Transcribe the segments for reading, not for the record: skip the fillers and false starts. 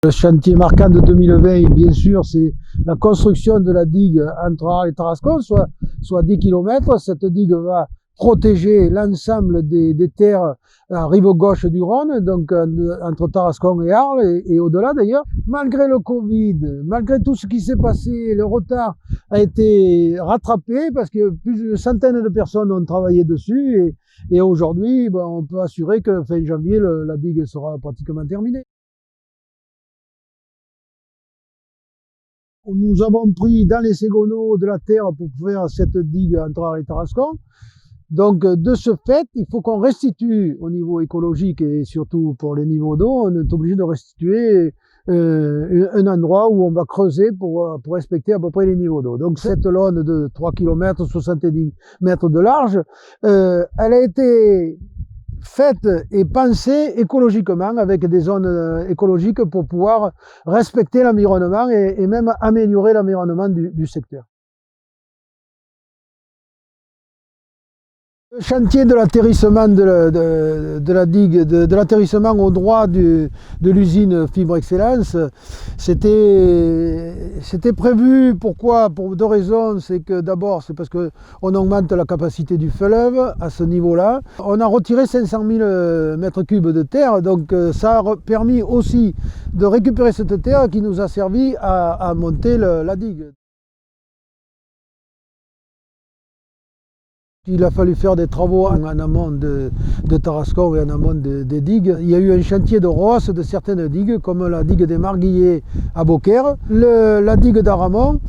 Le chantier marquant de 2020, bien sûr, c'est la construction de la digue entre Arles et Tarascon, soit 10 km. Cette digue va protéger l'ensemble des terres à rive gauche du Rhône, donc entre Tarascon et Arles et au-delà d'ailleurs. Malgré le Covid, malgré tout ce qui s'est passé, le retard a été rattrapé parce que plus d'une centaine de personnes ont travaillé dessus et aujourd'hui, on peut assurer que fin janvier, la digue sera pratiquement terminée. Nous avons pris dans les Ségono de la terre pour faire cette digue entre Arles et Tarascon. Donc, de ce fait, il faut qu'on restitue au niveau écologique et surtout pour les niveaux d'eau, on est obligé de restituer un endroit où on va creuser pour respecter à peu près les niveaux d'eau. Donc, cette londe de 3 km, 70 mètres de large, elle a été faite et pensée écologiquement avec des zones écologiques pour pouvoir respecter l'environnement et même améliorer l'environnement du secteur. Le chantier de l'atterrissement de la digue, de l'atterrissement au droit de l'usine Fibre Excellence, c'était prévu. Pourquoi? Pour deux raisons. C'est que d'abord, c'est parce qu'on augmente la capacité du fleuve à ce niveau-là. On a retiré 500 000 mètres cubes de terre, donc ça a permis aussi de récupérer cette terre qui nous a servi à monter la digue. Il a fallu faire des travaux en amont de Tarascon et en amont des digues. Il y a eu un chantier de rehausse de certaines digues, comme la digue des Marguillers à Beaucaire, la digue d'Aramon.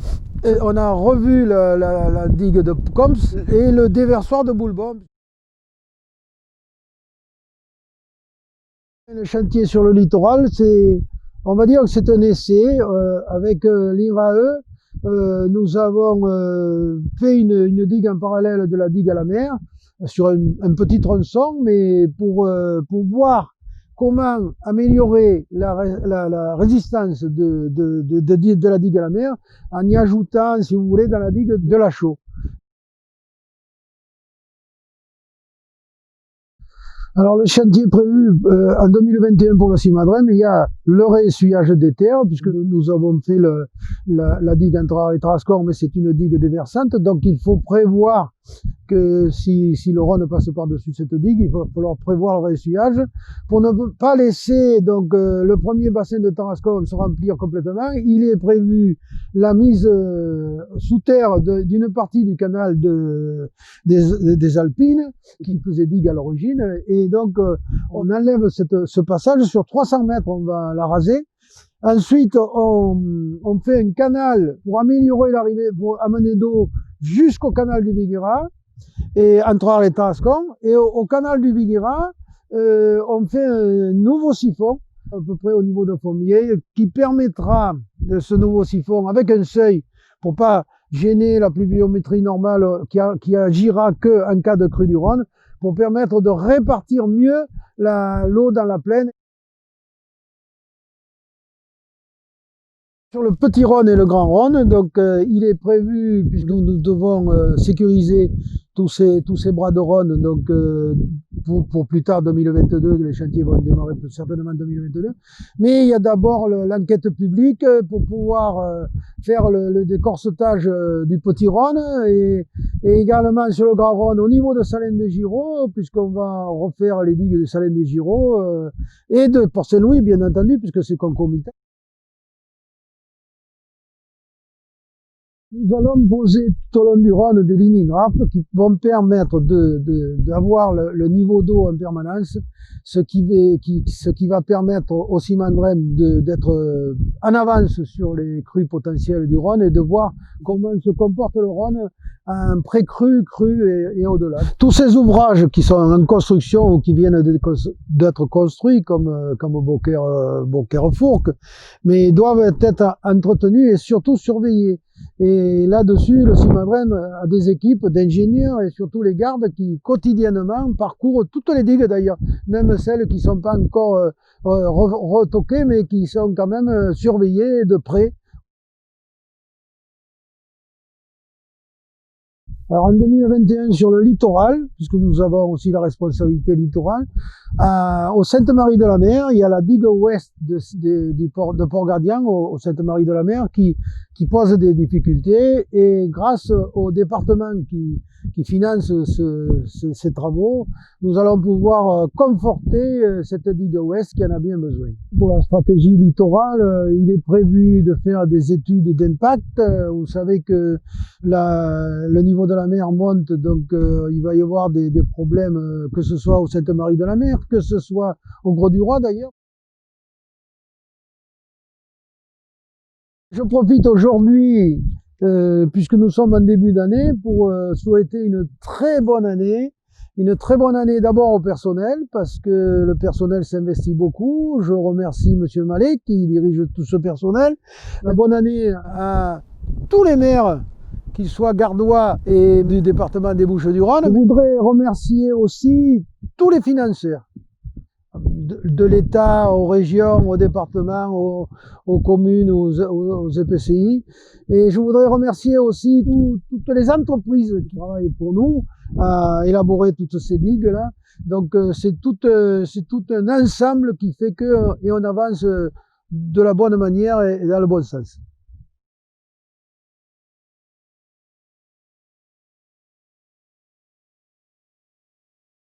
On a revu la digue de Coms et le déversoir de Boulbon. Le chantier sur le littoral, on va dire que c'est un essai avec l'IRAE. Nous avons fait une digue en parallèle de la digue à la mer sur un petit tronçon, mais pour voir comment améliorer la résistance de la digue à la mer en y ajoutant, si vous voulez, dans la digue de la chaux. Alors le chantier prévu en 2021 pour le Simadrem, il y a le réessuyage des terres, puisque nous avons fait la digue entre Arles et Tarascon, mais c'est une digue déversante, donc il faut prévoir que si le Rhône passe par-dessus cette digue, il va falloir prévoir le réessuyage pour ne pas laisser donc le premier bassin de Tarascon se remplir complètement. Il est prévu la mise sous terre d'une partie du canal des Alpines qui faisait digue à l'origine, et donc on enlève ce passage sur 300 mètres, on va la raser. Ensuite, on fait un canal pour améliorer l'arrivée, pour amener d'eau jusqu'au canal du Viguera, et entre Arles et Tarascon. Et au canal du Viguera, on fait un nouveau siphon, à peu près au niveau de Fomier, qui permettra de ce nouveau siphon, avec un seuil, pour pas gêner la pluviométrie normale qui agira que en cas de crue du Rhône, pour permettre de répartir mieux l'eau dans la plaine. Sur le petit Rhône et le grand Rhône, donc il est prévu, puisque nous devons sécuriser tous ces bras de Rhône, donc pour plus tard 2022, les chantiers vont démarrer certainement en 2022. Mais il y a d'abord l'enquête publique pour pouvoir faire le décorsetage du petit Rhône et également sur le grand Rhône au niveau de Salins-de-Giraud, puisqu'on va refaire les digues de Salins-de-Giraud et de Port-Saint-Louis, bien entendu, puisque c'est concomitant. Nous allons poser tout au long du Rhône des lignographes qui vont permettre d'avoir le niveau d'eau en permanence, ce qui va permettre au Simadrem d'être en avance sur les crues potentielles du Rhône et de voir comment se comporte le Rhône en pré-crue, crue et au-delà. Tous ces ouvrages qui sont en construction ou qui viennent d'être construits, comme Beaucaire-Fourques, mais doivent être entretenus et surtout surveillés. Et là-dessus, le Simadrem a des équipes d'ingénieurs et surtout les gardes qui quotidiennement parcourent toutes les digues d'ailleurs, même celles qui ne sont pas encore retoquées, mais qui sont quand même surveillées de près. Alors en 2021 sur le littoral, puisque nous avons aussi la responsabilité littorale, au Sainte-Marie-de-la-Mer, il y a la digue ouest du port de Port-Gardien au Sainte-Marie-de-la-Mer qui pose des difficultés, et grâce au département qui finance ces travaux, nous allons pouvoir conforter cette digue ouest qui en a bien besoin. Pour la stratégie littorale, il est prévu de faire des études d'impact. Vous savez que le niveau de la mer monte, donc il va y avoir des problèmes, que ce soit au Sainte-Marie-de-la-Mer, que ce soit au Grau-du-Roi d'ailleurs. Je profite aujourd'hui, puisque nous sommes en début d'année, pour souhaiter une très bonne année. Une très bonne année d'abord au personnel, parce que le personnel s'investit beaucoup. Je remercie Monsieur Mallet qui dirige tout ce personnel. La bonne année à tous les maires, qu'ils soient gardois et du département des Bouches-du-Rhône. Je voudrais remercier aussi tous les financeurs, de l'État aux régions, aux départements, aux communes, aux EPCI. Et je voudrais remercier aussi toutes les entreprises qui travaillent pour nous à élaborer toutes ces digues-là. Donc c'est tout un ensemble qui fait que on avance de la bonne manière et dans le bon sens.